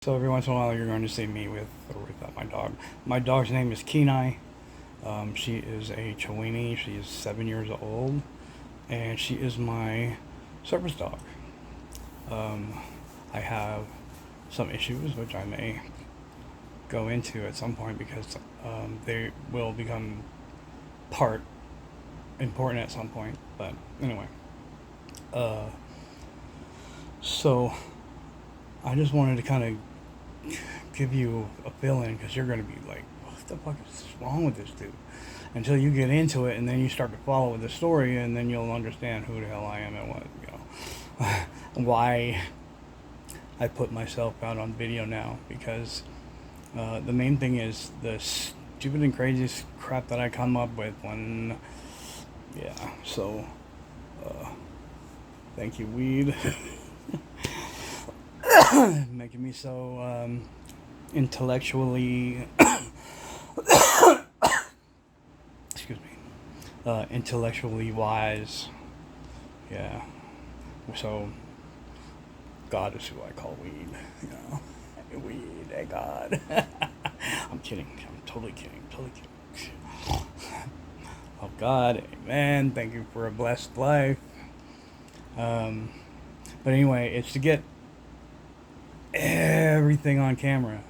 So every once in a while, you're going to see me with or without my dog. My dog's name is Kenai. She is a Chiweenie. She is 7 years old, and she is my service dog. Um, I have some issues which I may go into at some point because they will become part important at some point. But anyway, uh, so I just wanted to kind of give you a feeling because you're going to be like, what the fuck is wrong with this dude? Until you get into it and then you start to follow the story and then you'll understand who the hell I am and what, why I put myself out on video now. Because the main thing is the stupid and crazy crap that I come up with when, yeah, so, thank you, weed. Making me so intellectually excuse me, intellectually wise. Yeah, so God is who I call weed, weed, hey God. I'm kidding, I'm totally kidding, oh God, amen, thank you for a blessed life. But anyway, it's to get everything on camera.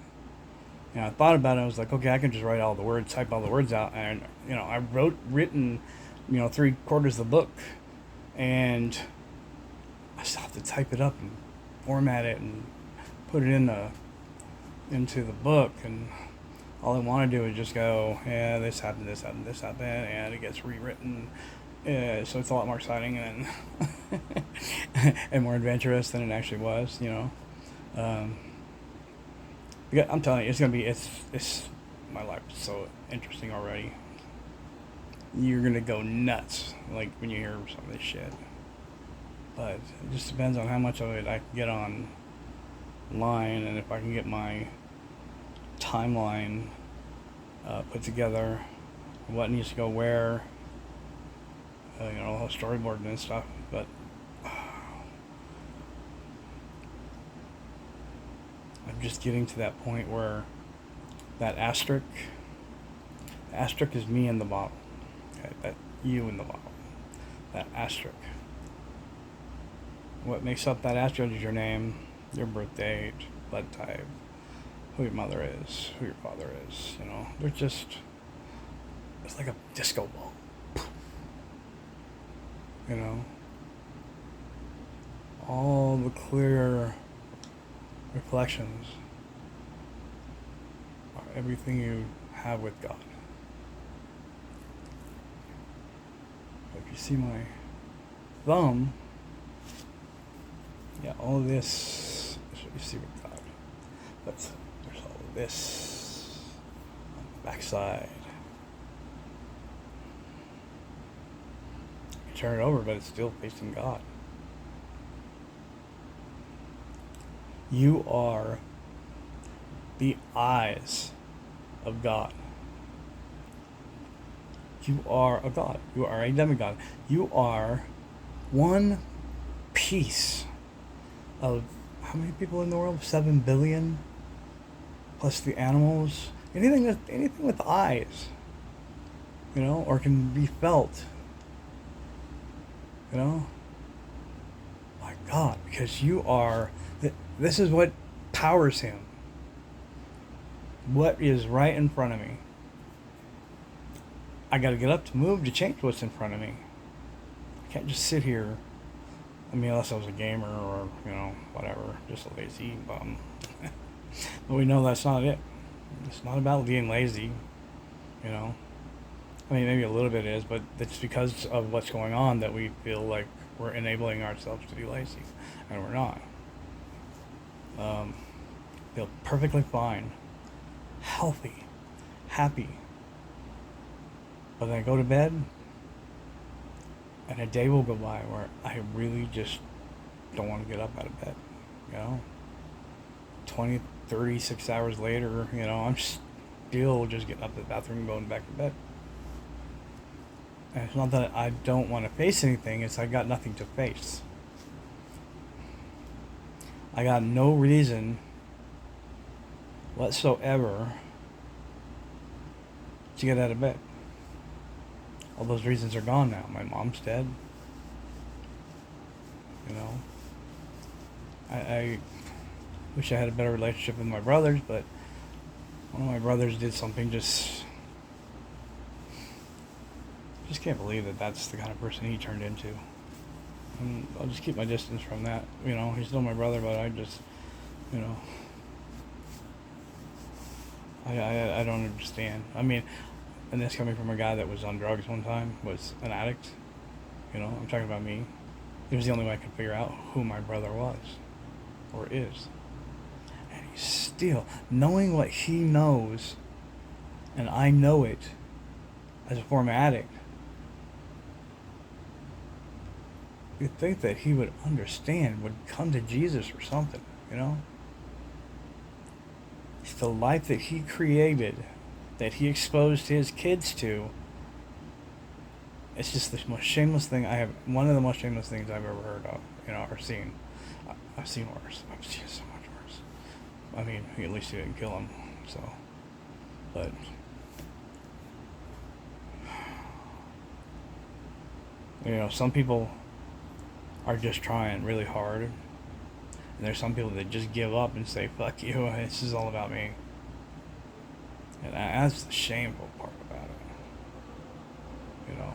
I thought about it. I was like, okay, I can just write all the words, type all the words out, and I written, 3/4 of the book, and I still have to type it up and format it and put it into the book, and all I want to do is just go, yeah, this happened, and it gets rewritten. So it's a lot more exciting and and more adventurous than it actually was, Yeah, I'm telling you, it's my life is so interesting already. You're gonna go nuts like when you hear some of this shit. But it just depends on how much of it I can get online and if I can get my timeline put together, what needs to go where, storyboard and stuff. But I'm just getting to that point where that asterisk is me in the bottle. Okay, that you in the bottle. That asterisk. What makes up that asterisk is your name, your birth date, blood type, who your mother is, who your father is. They're just, it's like a disco ball. All the clear reflections are everything you have with God. If you see my thumb, yeah, all of this is what you see with God. But there's all of this on the backside. You turn it over, but it's still facing God. You are the eyes of God. You are a God. You are a demigod. You are one piece of how many people in the world? 7 billion, plus the animals. Anything with eyes, or can be felt. My God, because you are. This is what powers him. What is right in front of me? I got to get up to move to change what's in front of me. I can't just sit here. Unless I was a gamer or, whatever, just a lazy bum. But we know that's not it. It's not about being lazy, maybe a little bit is, but it's because of what's going on that we feel like we're enabling ourselves to be lazy, and we're not. Feel perfectly fine, healthy, happy. But then I go to bed, and a day will go by where I really just don't want to get up out of bed, 20, 36 hours later, I'm still just getting up to the bathroom and going back to bed. And it's not that I don't want to face anything, it's I got nothing to face. I got no reason whatsoever to get out of bed. All those reasons are gone now. My mom's dead. You know, I wish I had a better relationship with my brothers, but one of my brothers did something just can't believe that that's the kind of person he turned into. And I'll just keep my distance from that. You know, he's still my brother, but I just, you know, I don't understand. I mean, and this coming from a guy that was on drugs one time, was an addict. You know, I'm talking about me. It was the only way I could figure out who my brother was, or is. And he's still, knowing what he knows, and I know it as a former addict, you'd think that he would understand, would come to Jesus or something, you know? It's the life that he created, that he exposed his kids to. It's just the most shameless thing I have, one of the most shameless things I've ever heard of, you know, or seen. I've seen worse. I've seen so much worse. I mean, at least he didn't kill him, so. But you know, some people are just trying really hard, and there's some people that just give up and say, fuck you, this is all about me. And that's the shameful part about it. You know,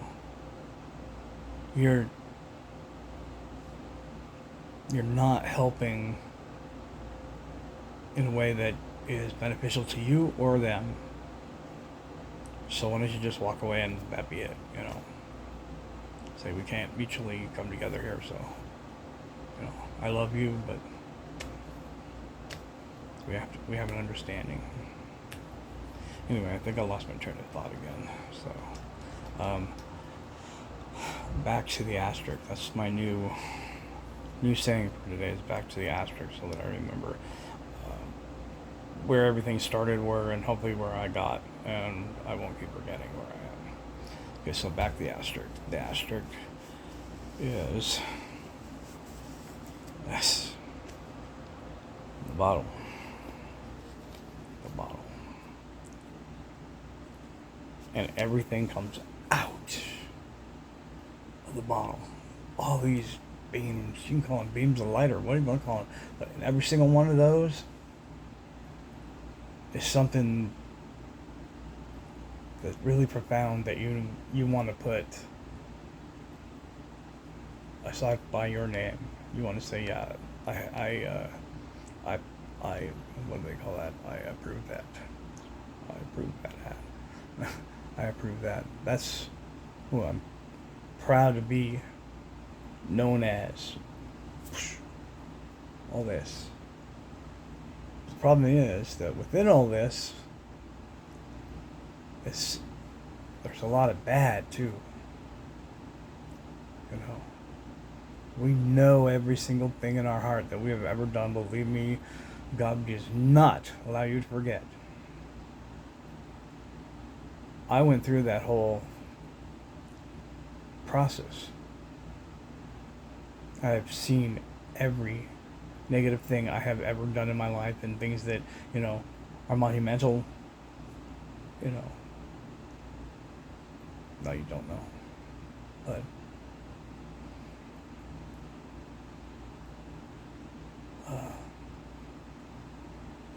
you're not helping in a way that is beneficial to you or them. So why don't you just walk away and that be it, you know? Say we can't mutually come together here, so, you know, I love you, but we have an understanding. Anyway, I think I lost my train of thought again. So, back to the asterisk. That's my new saying for today, is back to the asterisk, so that I remember where everything started, and hopefully where I got, and I won't keep forgetting where I am. Okay, so back to the asterisk. The asterisk is this. The bottle. The bottle. And everything comes out of the bottle. All these beams, you can call them beams of light or whatever you want to call them, but in every single one of those is something that's really profound that you want to put aside by your name. You want to say, yeah, I what do they call that? I approve that. I approve that. I approve that. That's who I'm proud to be known as. All this. The problem is that within all this, there's a lot of bad too. You know, we know every single thing in our heart that we have ever done. Believe me, God does not allow you to forget. I went through that whole process. I've seen every negative thing I have ever done in my life, and things that, you know, are monumental. You know, no, you don't know, but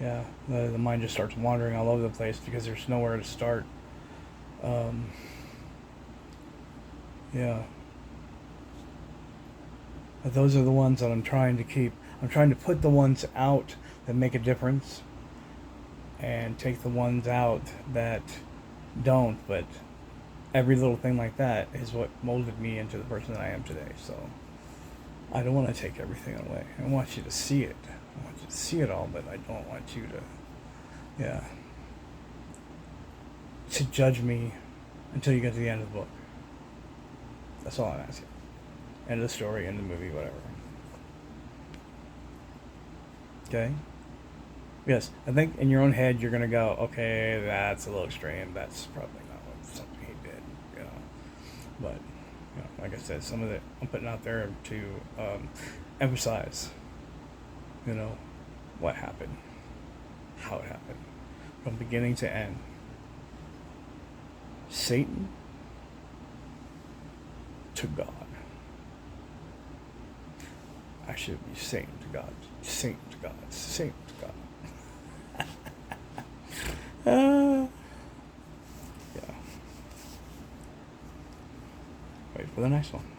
yeah, the mind just starts wandering all over the place because there's nowhere to start. Yeah. But those are the ones that I'm trying to keep. I'm trying to put the ones out that make a difference and take the ones out that don't. But every little thing like that is what molded me into the person that I am today. So I don't want to take everything away. I want you to see it. I want you to see it all, but I don't want you to, to judge me until you get to the end of the book. That's all I'm asking. End of the story, end of the movie, whatever. Okay? Yes, I think in your own head you're going to go, okay, that's a little extreme. That's probably not something he did, you know. But, you know, like I said, some of it I'm putting out there to emphasize, you know, what happened, how it happened. beginning to end. Satan to God. I should be Satan to God. Satan to God. Satan to God. Yeah. Wait for the next one.